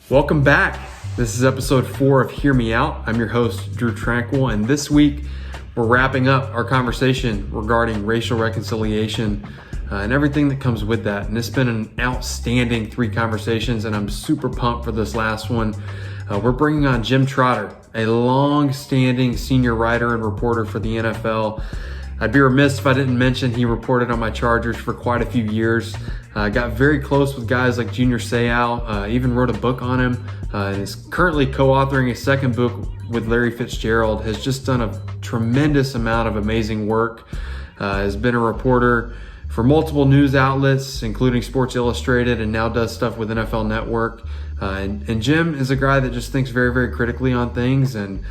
Welcome back. This is episode 4 of Hear Me Out. I'm your host, Drew Tranquil, and this week we're wrapping up our conversation regarding racial reconciliation and everything that comes with that. And it's been an outstanding 3 conversations, and I'm super pumped for this last one. We're bringing on Jim Trotter, a long-standing senior writer and reporter for the NFL. I'd be remiss if I didn't mention he reported on my Chargers for quite a few years. Got very close with guys like Junior Seau, even wrote a book on him, and is currently co-authoring a second book with Larry Fitzgerald. Has just done a tremendous amount of amazing work. Has been a reporter for multiple news outlets, including Sports Illustrated, and now does stuff with NFL Network. And Jim is a guy that just thinks very, very critically on things and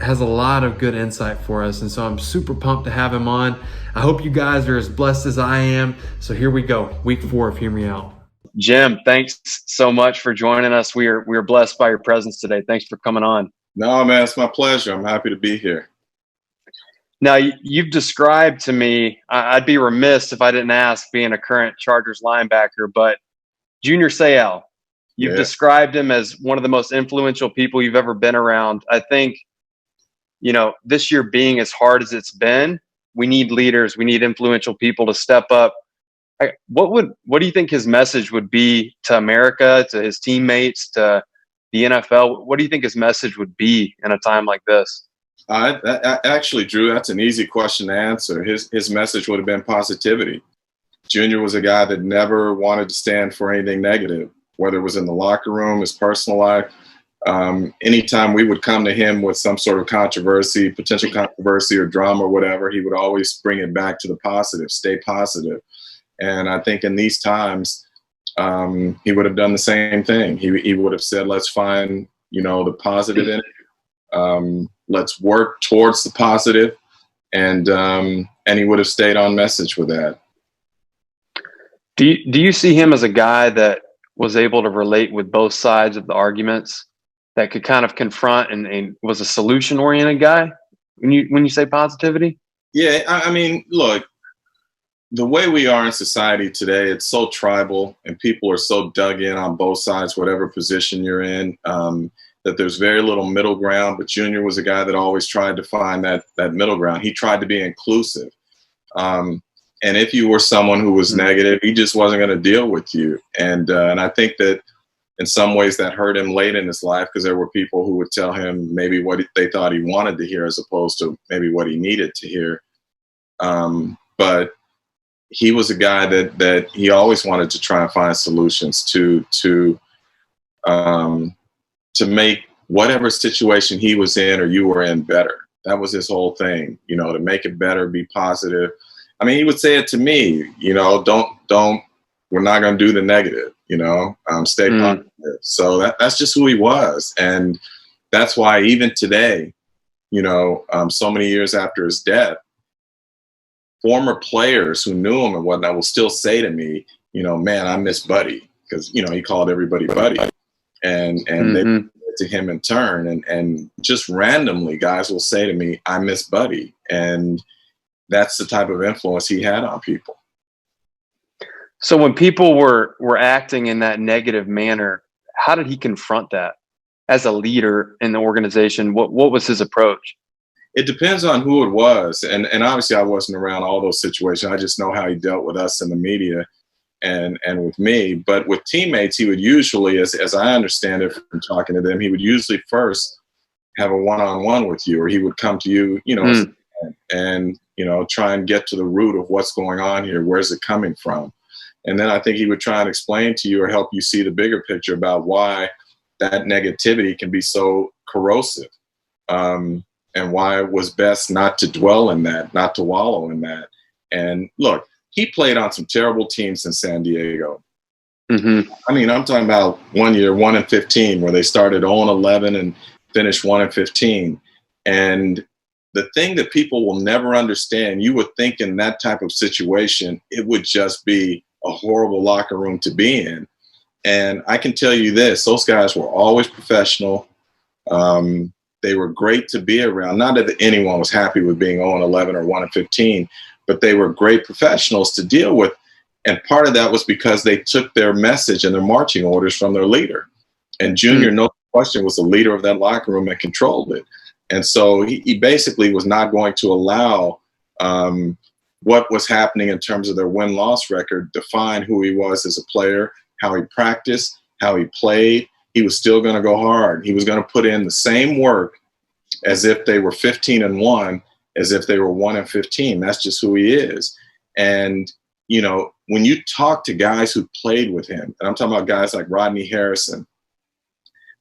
has a lot of good insight for us. And so I'm super pumped to have him on. I hope you guys are as blessed as I am. So here we go. Week 4 of Hear Me Out. Jim, thanks so much for joining us. We are blessed by your presence today. Thanks for coming on. No, man, it's my pleasure. I'm happy to be here. Now, you've described to me, I'd be remiss if I didn't ask, being a current Chargers linebacker, but Junior Seau, you've described him as one of the most influential people you've ever been around. I think, this year being as hard as it's been, we need leaders, we need influential people to step up. What do you think his message would be to America, to his teammates, to the NFL? What do you think his message would be in a time like this? Actually, Drew, that's an easy question to answer. His message would have been positivity. Junior was a guy that never wanted to stand for anything negative, whether it was in the locker room, his personal life. Anytime we would come to him with some sort of potential controversy or drama or whatever, he would always bring it back to the positive, stay positive. And I think in these times, he would have done the same thing. He would have said, let's find, the positive in it. Let's work towards the positive. And he would have stayed on message with that. Do you see him as a guy that was able to relate with both sides of the arguments, that could kind of confront and was a solution-oriented guy when you say positivity? Yeah, I mean, look, the way we are in society today, it's so tribal and people are so dug in on both sides, whatever position you're in, that there's very little middle ground. But Junior was a guy that always tried to find that middle ground. He tried to be inclusive. And if you were someone who was negative, he just wasn't going to deal with you. And I think that in some ways that hurt him late in his life, because there were people who would tell him maybe what they thought he wanted to hear as opposed to maybe what he needed to hear. But he was a guy that he always wanted to try and find solutions to make whatever situation he was in or you were in better. That was his whole thing, to make it better, be positive. I mean, he would say it to me, don't, we're not going to do the negative, stay positive. So that's just who he was. And that's why even today, so many years after his death, former players who knew him and whatnot will still say to me, man, I miss Buddy, because, he called everybody Buddy. And they did to him in turn. And just randomly, guys will say to me, I miss Buddy. And that's the type of influence he had on people. So when people were acting in that negative manner, how did he confront that as a leader in the organization? What was his approach? It depends on who it was. And obviously I wasn't around all those situations. I just know how he dealt with us in the media and with me. But with teammates, he would usually, as I understand it from talking to them, he would usually first have a one-on-one with you, or he would come to you, and, try and get to the root of what's going on here. Where's it coming from? And then I think he would try and explain to you or help you see the bigger picture about why that negativity can be so corrosive, and why it was best not to dwell in that, not to wallow in that. And look, he played on some terrible teams in San Diego. Mm-hmm. I mean, I'm talking about one year, 1-15, where they started 0-11 and finished 1-15. And the thing that people will never understand, you would think in that type of situation, it would just be a horrible locker room to be in. And I can tell you this, those guys were always professional. They were great to be around. Not that anyone was happy with being 0-11 or 1-15, but they were great professionals to deal with. And part of that was because they took their message and their marching orders from their leader. And Junior, no question, was the leader of that locker room and controlled it. And so he basically was not going to allow what was happening in terms of their win-loss record define who he was as a player, how he practiced, how he played. He was still going to go hard. He was going to put in the same work as if they were 15-1, as if they were 1-15. That's just who he is. And, you know, when you talk to guys who played with him, and I'm talking about guys like Rodney Harrison,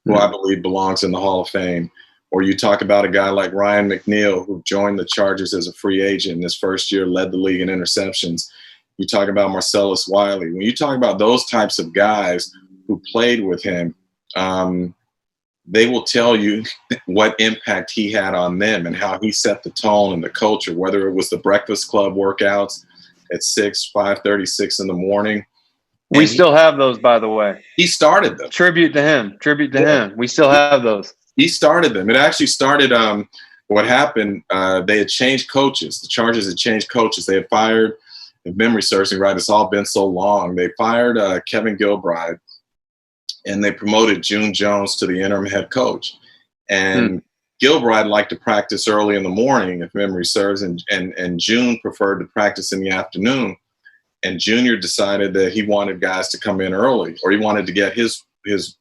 who I believe belongs in the Hall of Fame, or you talk about a guy like Ryan McNeil, who joined the Chargers as a free agent in his first year, led the league in interceptions. You talk about Marcellus Wiley. When you talk about those types of guys who played with him, they will tell you what impact he had on them and how he set the tone and the culture, whether it was the Breakfast Club workouts at 5:30, 6 in the morning. We still have those, by the way. He started them. Tribute to him. Him. We still have those. He started them. It actually started what happened, they had changed coaches. The Chargers had changed coaches. They had fired, if memory serves me right, it's all been so long. They fired Kevin Gilbride, and they promoted June Jones to the interim head coach. And Gilbride liked to practice early in the morning, if memory serves, and June preferred to practice in the afternoon. And Junior decided that he wanted guys to come in early, or he wanted to get his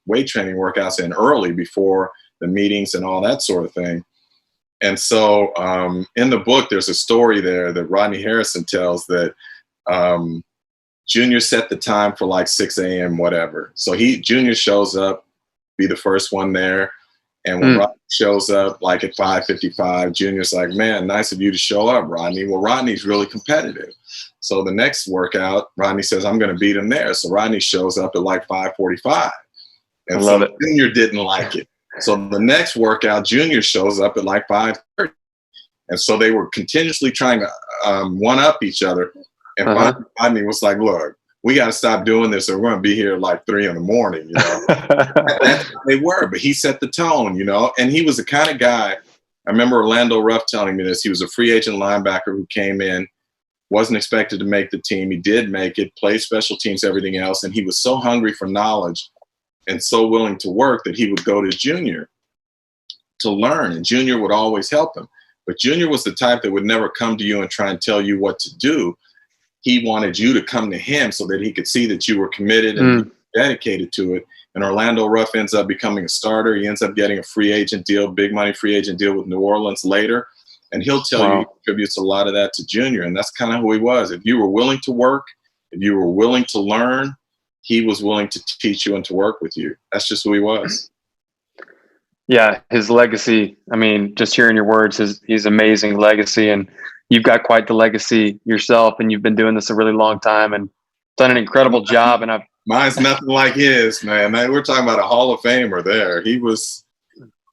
weight training workouts in early before the meetings and all that sort of thing. And so in the book, there's a story there that Rodney Harrison tells that Junior set the time for like 6 a.m., whatever. So Junior shows up, be the first one there. And when Rodney shows up like at 5:55, Junior's like, man, nice of you to show up, Rodney. Well, Rodney's really competitive. So the next workout, Rodney says, I'm going to beat him there. So Rodney shows up at like 5:45. And I love it. Junior didn't like it. So the next workout, Junior shows up at like 5:30. And so they were continuously trying to one-up each other. And Rodney was like, look, we got to stop doing this or we're going to be here at like 3 in the morning, you know. That's what they were, but he set the tone, you know. And he was the kind of guy, I remember Orlando Ruff telling me this, he was a free agent linebacker who came in, wasn't expected to make the team. He did make it, played special teams, everything else. And he was so hungry for knowledge and so willing to work that he would go to Junior to learn. And Junior would always help him. But Junior was the type that would never come to you and try and tell you what to do. He wanted you to come to him so that he could see that you were committed and dedicated to it. And Orlando Ruff ends up becoming a starter. He ends up getting a free agent deal, big money free agent deal with New Orleans later. And he'll tell you he contributes a lot of that to Junior. And that's kind of who he was. If you were willing to work, if you were willing to learn, he was willing to teach you and to work with you. That's just who he was. Yeah, his legacy, I mean, just hearing your words, his amazing legacy. And you've got quite the legacy yourself, and you've been doing this a really long time and done an incredible job. And mine's nothing like his, man. We're talking about a Hall of Famer there. He was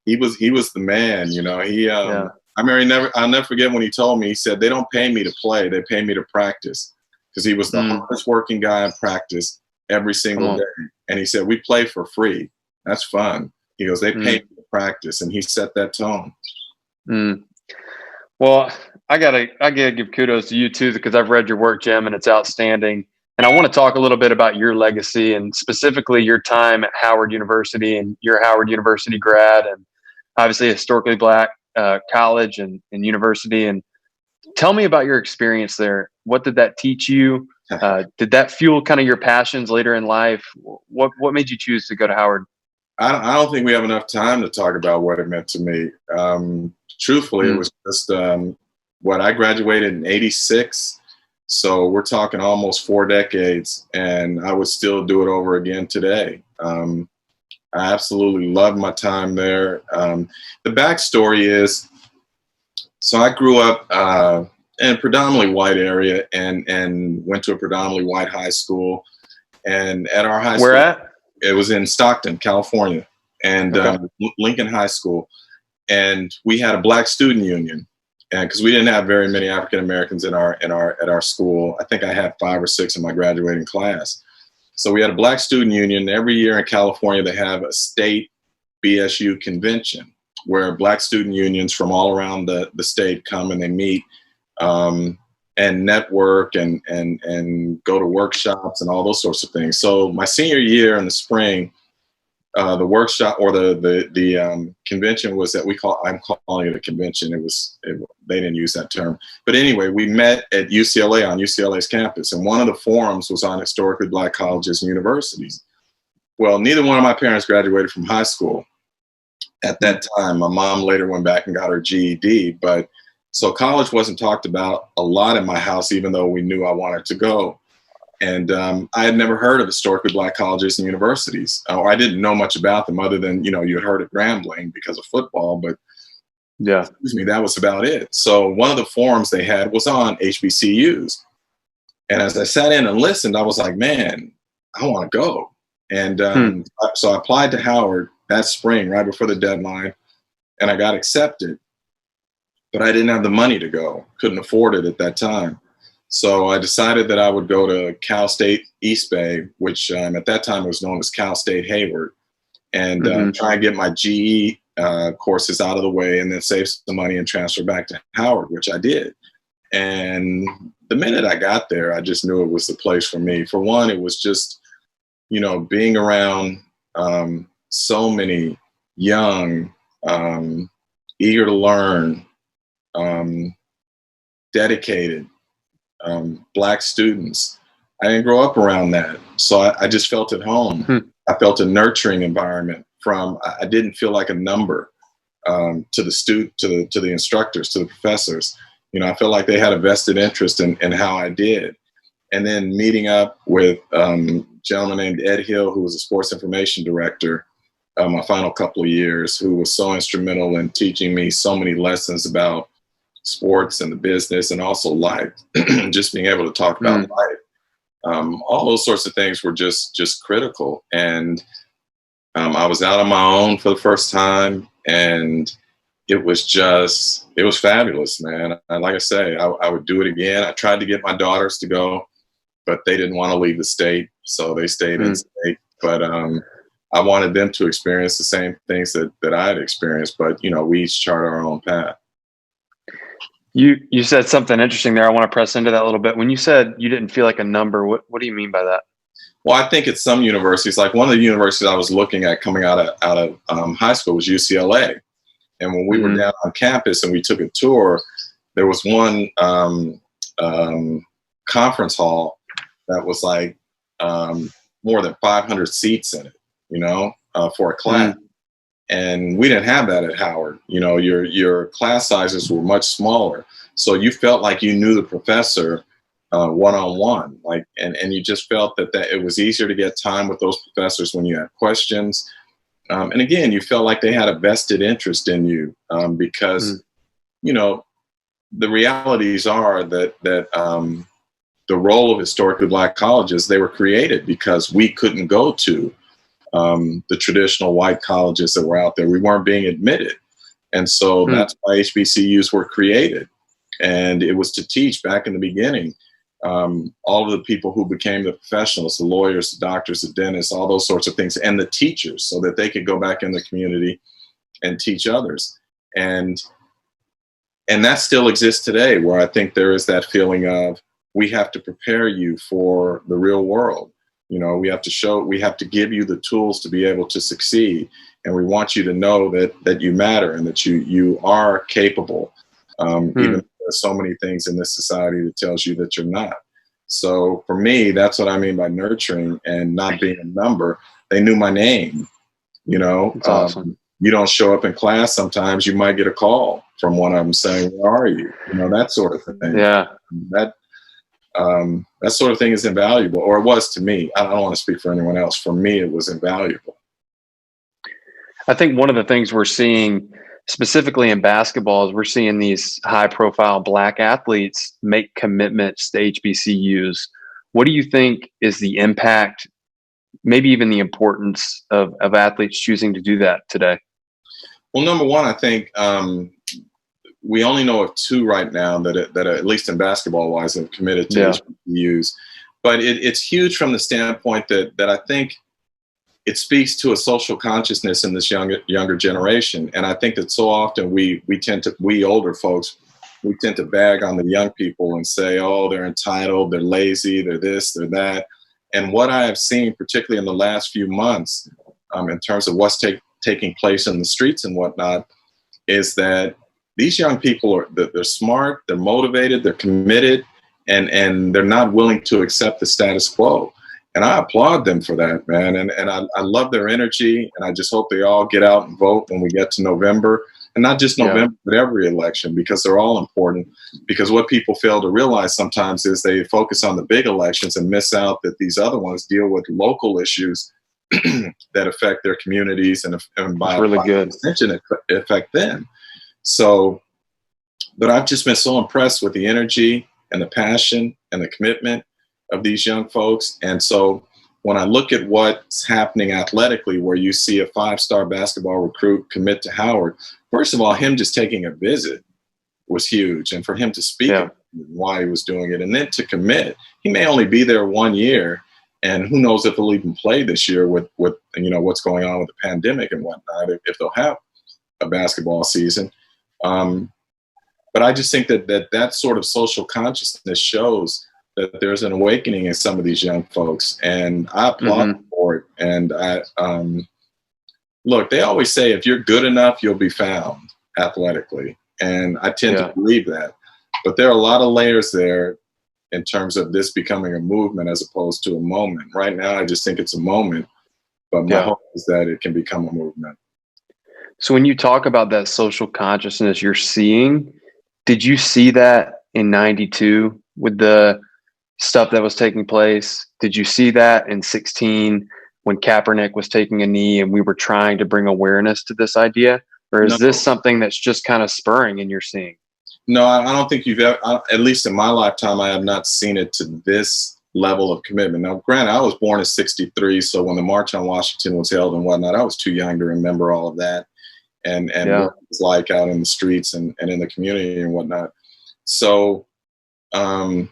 the man, you know. I remember I'll never forget when he told me, he said, they don't pay me to play, they pay me to practice. Because he was the hardest working guy in practice every single day. And he said, we play for free. That's fun. He goes, they pay me to practice. And he set that tone. Well, I gotta give kudos to you too, because I've read your work, Jim, and it's outstanding. And I want to talk a little bit about your legacy and specifically your time at Howard University, and you're a Howard University grad and obviously a historically Black college and university. And tell me about your experience there. What did that teach you? Did that fuel kind of your passions later in life? What made you choose to go to Howard? I don't think we have enough time to talk about what it meant to me. Truthfully, it was just I graduated in '86. So we're talking almost 4 decades, and I would still do it over again today. I absolutely loved my time there. The backstory is, so I grew up in a predominantly white area and went to a predominantly white high school. And at our high school, where at? It was in Stockton, California, and Lincoln High School. And we had a Black student union, and because we didn't have very many African Americans at our school. I think I had 5 or 6 in my graduating class. So we had a Black student union. Every year in California, they have a state BSU convention where Black student unions from all around the state come and they meet and network and go to workshops and all those sorts of things. So my senior year in the spring, the workshop or the convention was that I'm calling it a convention. They didn't use that term, but anyway, we met at UCLA on UCLA's campus, and one of the forums was on historically Black colleges and universities. Well, neither one of my parents graduated from high school at that time. My mom later went back and got her GED, but so college wasn't talked about a lot in my house, even though we knew I wanted to go. And I had never heard of historically Black colleges and universities, or I didn't know much about them other than, you had heard of Grambling because of football, but Yeah. excuse me, that was about it. So one of the forums they had was on HBCUs. And as I sat in and listened, I was like, man, I want to go. And so I applied to Howard that spring, right before the deadline, and I got accepted. But I didn't have the money to go, couldn't afford it at that time. So I decided that I would go to Cal State East Bay, which at that time was known as Cal State Hayward, and try and get my GE courses out of the way and then save some money and transfer back to Howard, which I did. And the minute I got there, I just knew it was the place for me. For one, it was just, being around so many young, eager to learn, dedicated, Black students. I didn't grow up around that. So I just felt at home. I felt a nurturing environment I didn't feel like a number to the instructors, to the professors. I felt like they had a vested interest in how I did. And then meeting up with a gentleman named Ed Hill, who was a sports information director my final couple of years, who was so instrumental in teaching me so many lessons about sports and the business and also life, just being able to talk about life. All those sorts of things were just critical. And I was out on my own for the first time, and it was fabulous, man. Like I say, I would do it again. I tried to get my daughters to go, but they didn't want to leave the state, so they stayed in state. But I wanted them to experience the same things that I had experienced, but we each chart our own path. You said something interesting there. I want to press into that a little bit. When you said you didn't feel like a number, what do you mean by that? Well, I think at some universities, like one of the universities I was looking at coming out of high school was UCLA. And when we were down on campus and we took a tour, there was one conference hall that was like more than 500 seats in it, for a class. And we didn't have that at Howard. Your class sizes were much smaller. So you felt like you knew the professor one-on-one, and you just felt that it was easier to get time with those professors when you had questions. And again, you felt like they had a vested interest in you because, the realities are that the role of historically Black colleges, they were created because we couldn't go to the traditional white colleges that were out there. We weren't being admitted. And so that's why HBCUs were created. And it was to teach back in the beginning, all of the people who became the professionals, the lawyers, the doctors, the dentists, all those sorts of things, and the teachers, so that they could go back in the community and teach others. And that still exists today, where I think there is that feeling of, we have to prepare you for the real world. We have to give you the tools to be able to succeed. And we want you to know that you matter and that you are capable, even though there's so many things in this society that tells you that you're not. So for me, that's what I mean by nurturing and not being a number. They knew my name, That's awesome. You don't show up in class. Sometimes you might get a call from one of them saying, "Where are you?" That sort of thing. Yeah. That sort of thing is invaluable, or it was to me. I don't want to speak for anyone else. For me, it was invaluable. I think one of the things we're seeing specifically in basketball is we're seeing these high profile Black athletes make commitments to HBCUs. What do you think is the impact, maybe even the importance of athletes choosing to do that today? Well, number one, I think we only know of two right now that at least in basketball wise have committed to HBCUs. But it's huge from the standpoint that I think it speaks to a social consciousness in this younger generation. And I think that so often we older folks, we tend to bag on the young people and say, oh, they're entitled, they're lazy, they're this, they're that. And what I have seen, particularly in the last few months, in terms of what's taking place in the streets and whatnot, is that these young people they're smart, they're motivated, they're committed, and they're not willing to accept the status quo. And I applaud them for that, man. And I love their energy, and I just hope they all get out and vote when we get to November. And not just November, but every election, because they're all important. Because what people fail to realize sometimes is they focus on the big elections and miss out that these other ones deal with local issues that affect their communities and by extension affect them. So, but I've just been so impressed with the energy and the passion and the commitment of these young folks. And so when I look at what's happening athletically, where you see a 5-star basketball recruit commit to Howard, first of all, him just taking a visit was huge. And for him to speak why he was doing it, and then to commit, he may only be there 1 year. And who knows if he'll even play this year with what's going on with the pandemic and whatnot, if they'll have a basketball season. But I just think that sort of social consciousness shows that there's an awakening in some of these young folks, and I applaud them for it. And look, they always say if you're good enough, you'll be found athletically, and I tend to believe that. But there are a lot of layers there in terms of this becoming a movement as opposed to a moment. Right now, I just think it's a moment, but my hope is that it can become a movement. So when you talk about that social consciousness you're seeing, did you see that in '92 with the stuff that was taking place? Did you see that in 16 when Kaepernick was taking a knee and we were trying to bring awareness to this idea? Or is this something that's just kind of spurring and you're seeing? No, I don't think you've ever, at least in my lifetime, I have not seen it to this level of commitment. Now, granted, I was born in '63, so when the March on Washington was held and whatnot, I was too young to remember all of that and what it was like out in the streets and in the community and whatnot. So, I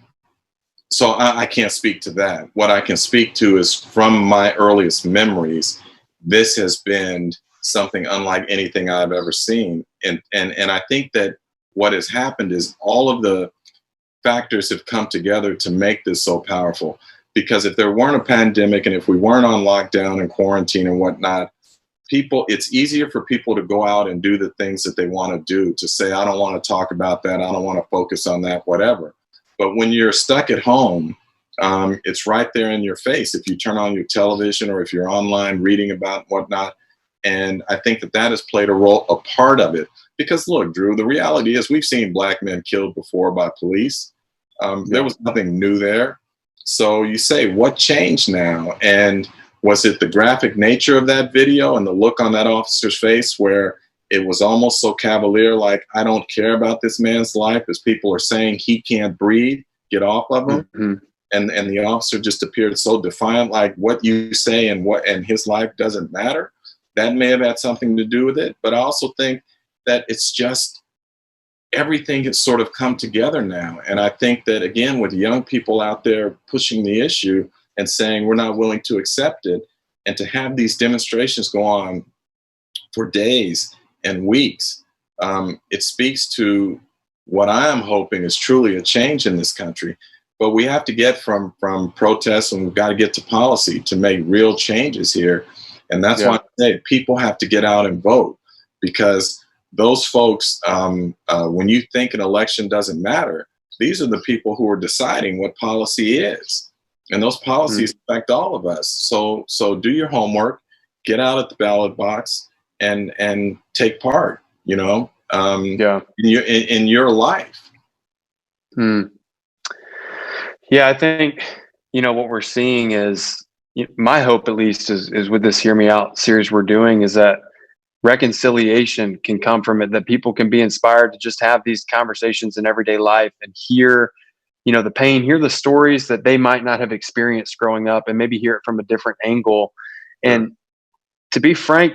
can't speak to that. What I can speak to is from my earliest memories, this has been something unlike anything I've ever seen. And I think that what has happened is all of the factors have come together to make this so powerful. Because if there weren't a pandemic and if we weren't on lockdown and quarantine and whatnot, it's easier for people to go out and do the things that they want to do, to say, I don't want to talk about that, I don't want to focus on that, whatever. But when you're stuck at home, it's right there in your face if you turn on your television or if you're online reading about whatnot. And I think that has played a part of it. Because look, Drew, the reality is we've seen black men killed before by police. There was nothing new there. So you say, what changed now? And was it the graphic nature of that video and the look on that officer's face where it was almost so cavalier, like, I don't care about this man's life, as people are saying he can't breathe, get off of him. Mm-hmm. And the officer just appeared so defiant, like, what you say and his life doesn't matter. That may have had something to do with it. But I also think that it's just everything has sort of come together now. And I think that, again, with young people out there pushing the issue and saying we're not willing to accept it, and to have these demonstrations go on for days and weeks, it speaks to what I am hoping is truly a change in this country. But we have to get from protests, and we've got to get to policy to make real changes here. And that's why I say people have to get out and vote, because those folks, when you think an election doesn't matter, these are the people who are deciding what policy is. And those policies affect all of us. So do your homework, get out at the ballot box and take part, in your life. Yeah, I think, what we're seeing is, my hope at least is with this Hear Me Out series we're doing, is that reconciliation can come from it, that people can be inspired to just have these conversations in everyday life and hear, the pain, hear the stories that they might not have experienced growing up, and maybe hear it from a different angle. And to be frank,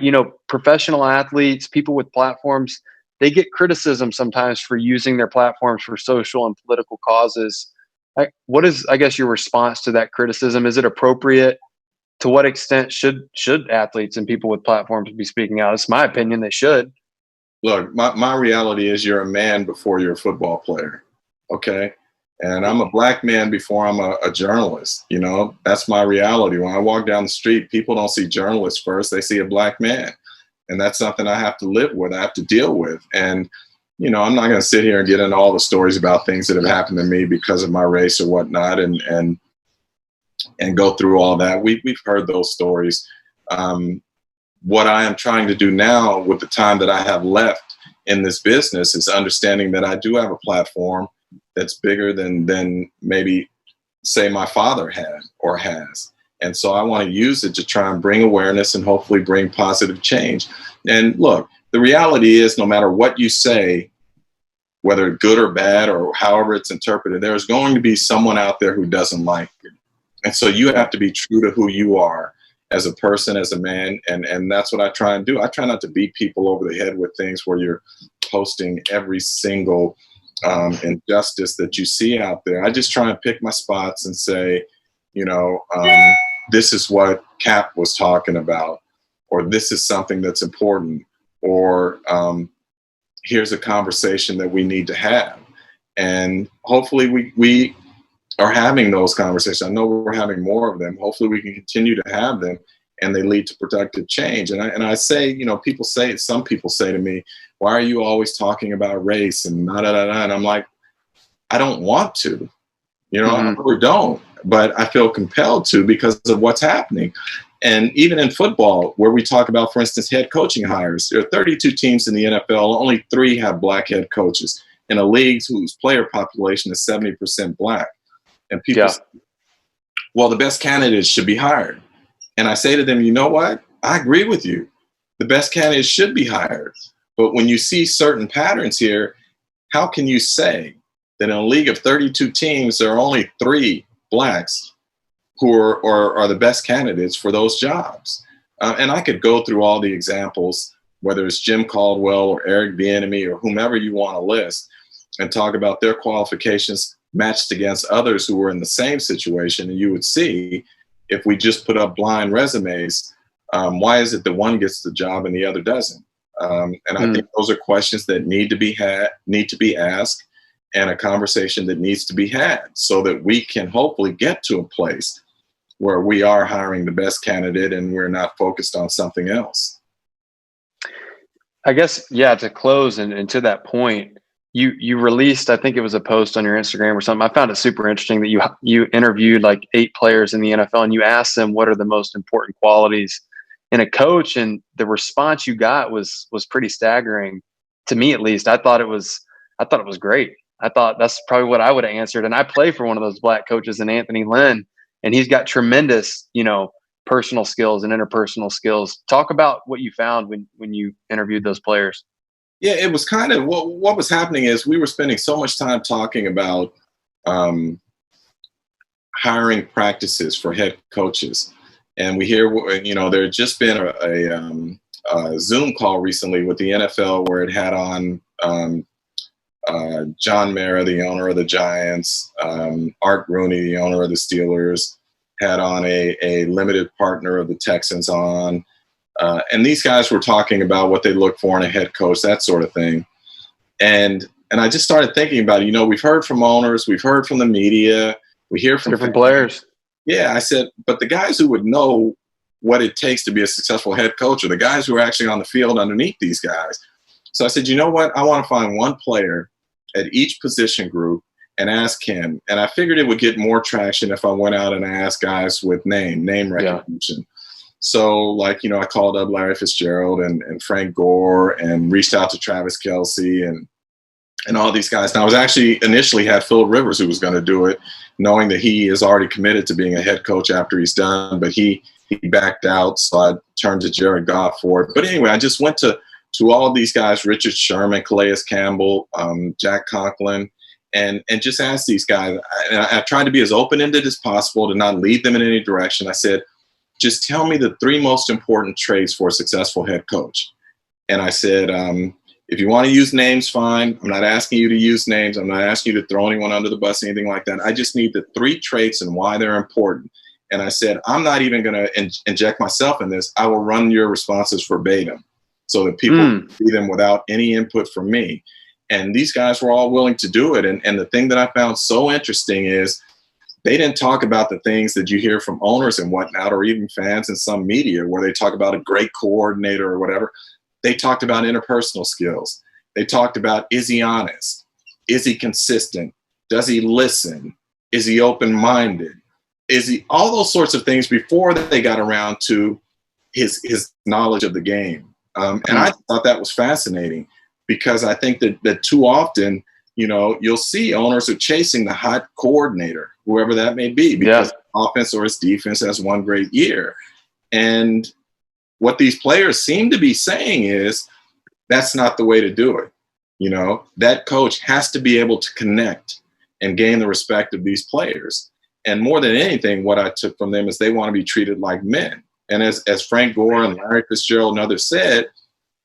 professional athletes, people with platforms, they get criticism sometimes for using their platforms for social and political causes. What is, I guess, your response to that criticism? Is it appropriate? To what extent should athletes and people with platforms be speaking out? It's my opinion they should. Look, my reality is you're a man before you're a football player, okay? And I'm a black man before I'm a journalist. You know, that's my reality. When I walk down the street, people don't see journalists first. They see a black man. And that's something I have to live with. I have to deal with. And, you know, I'm not going to sit here and get into all the stories about things that have happened to me because of my race or whatnot and go through all that. We've heard those stories. What I am trying to do now with the time that I have left in this business is understanding that I do have a platform that's bigger than maybe, say, my father had or has. And so I want to use it to try and bring awareness and hopefully bring positive change. And look, the reality is no matter what you say, whether good or bad or however it's interpreted, there's going to be someone out there who doesn't like you. And so you have to be true to who you are as a person, as a man. And that's what I try and do. I try not to beat people over the head with things where you're posting every single injustice that you see out there. I just try and pick my spots and say, you know, this is what Cap was talking about, or this is something that's important, or here's a conversation that we need to have. And hopefully we are having those conversations. I know we're having more of them. Hopefully we can continue to have them and they lead to productive change. And I say, you know, some people say to me, why are you always talking about race and da da da da? And I'm like, I don't want to, you know, I really don't, but I feel compelled to because of what's happening. And even in football, where we talk about, for instance, head coaching hires, there are 32 teams in the NFL, only 3 have black head coaches in a league whose player population is 70% black. And people say, well, the best candidates should be hired. And I say to them, you know what? I agree with you. The best candidates should be hired. But when you see certain patterns here, how can you say that in a league of 32 teams, there are only 3 blacks who are the best candidates for those jobs? And I could go through all the examples, whether it's Jim Caldwell or Eric Bieniemy or whomever you want to list, and talk about their qualifications matched against others who were in the same situation. And you would see, if we just put up blind resumes, why is it that one gets the job and the other doesn't? And I think those are questions that need to be asked, and a conversation that needs to be had so that we can hopefully get to a place where we are hiring the best candidate and we're not focused on something else. I guess, to close and to that point, you released, I think it was a post on your Instagram or something. I found it super interesting that you interviewed like 8 players in the NFL and you asked them what are the most important qualities in a coach, and the response you got was pretty staggering to me, at least. I thought it was great. I thought that's probably what I would have answered. And I play for one of those black coaches in Anthony Lynn, and he's got tremendous, you know, personal skills and interpersonal skills. Talk about what you found when you interviewed those players. Yeah, it was kind of what was happening is we were spending so much time talking about hiring practices for head coaches. And we hear, you know, there had just been a Zoom call recently with the NFL where it had on John Mara, the owner of the Giants, Art Rooney, the owner of the Steelers, had on a limited partner of the Texans on. And these guys were talking about what they look for in a head coach, that sort of thing. And I just started thinking about it. You know, we've heard from owners, we've heard from the media, we hear from different players. Yeah, I said, but the guys who would know what it takes to be a successful head coach are the guys who are actually on the field underneath these guys. So I said, you know what? I want to find one player at each position group and ask him. And I figured it would get more traction if I went out and I asked guys with name recognition. Yeah. So, like, you know, I called up Larry Fitzgerald and Frank Gore and reached out to Travis Kelce and all these guys. Now, I was actually initially had Phil Rivers who was going to do it, knowing that he is already committed to being a head coach after he's done, but he backed out, so I turned to Jared Goff for it. But anyway, I just went to all of these guys, Richard Sherman, Calais Campbell, Jack Conklin, and just asked these guys. And I tried to be as open-ended as possible to not lead them in any direction. I said, just tell me the 3 most important traits for a successful head coach. And I said, if you want to use names, fine. I'm not asking you to use names. I'm not asking you to throw anyone under the bus, anything like that. I just need the 3 traits and why they're important. And I said, I'm not even going to inject myself in this. I will run your responses verbatim so that people see them without any input from me. And these guys were all willing to do it. And the thing that I found so interesting is they didn't talk about the things that you hear from owners and whatnot, or even fans in some media where they talk about a great coordinator or whatever. They talked about interpersonal skills. They talked about, is he honest? Is he consistent? Does he listen? Is he open-minded? Is he all those sorts of things before they got around to his knowledge of the game. And I thought that was fascinating, because I think that too often, you know, you'll see owners are chasing the hot coordinator, whoever that may be, because offense or his defense has one great year. And what these players seem to be saying is that's not the way to do it. You know, that coach has to be able to connect and gain the respect of these players. And more than anything, what I took from them is they want to be treated like men. And as Frank Gore and Larry Fitzgerald and others said,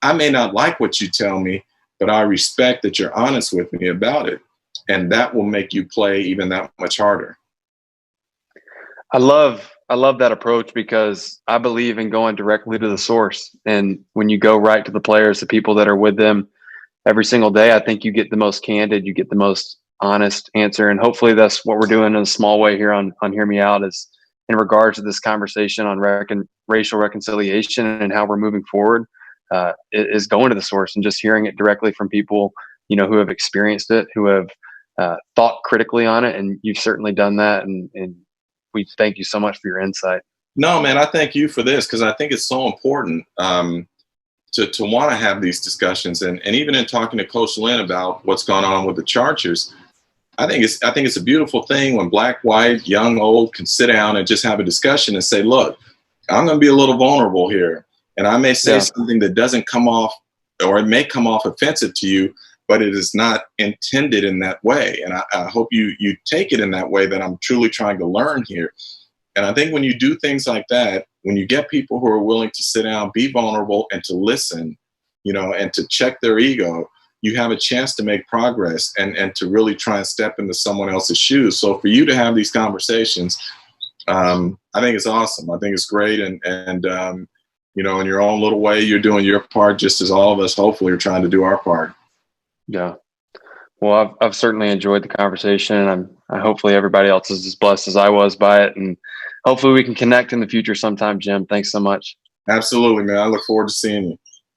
I may not like what you tell me, but I respect that you're honest with me about it. And that will make you play even that much harder. I love that approach, because I believe in going directly to the source. And when you go right to the players, the people that are with them every single day, I think you get the most candid, you get the most honest answer. And hopefully that's what we're doing in a small way here on Hear Me Out, is in regards to this conversation on racial reconciliation and how we're moving forward, is going to the source and just hearing it directly from people, you know, who have experienced it, who have thought critically on it. And you've certainly done that. And we thank you so much for your insight. No, man, I thank you for this, because I think it's so important to want to have these discussions. And even in talking to Coach Lynn about what's going on with the Chargers, I think it's a beautiful thing when black, white, young, old can sit down and just have a discussion and say, look, I'm going to be a little vulnerable here. And I may say something that doesn't come off, or it may come off offensive to you, but it is not intended in that way. And I hope you take it in that way, that I'm truly trying to learn here. And I think when you do things like that, when you get people who are willing to sit down, be vulnerable, and to listen, you know, and to check their ego, you have a chance to make progress and to really try and step into someone else's shoes. So for you to have these conversations, I think it's awesome. I think it's great. And you know, in your own little way, you're doing your part, just as all of us hopefully are trying to do our part. Yeah. Well, I've certainly enjoyed the conversation, and hopefully everybody else is as blessed as I was by it. And hopefully we can connect in the future sometime, Jim. Thanks so much. Absolutely, man. I look forward to seeing you.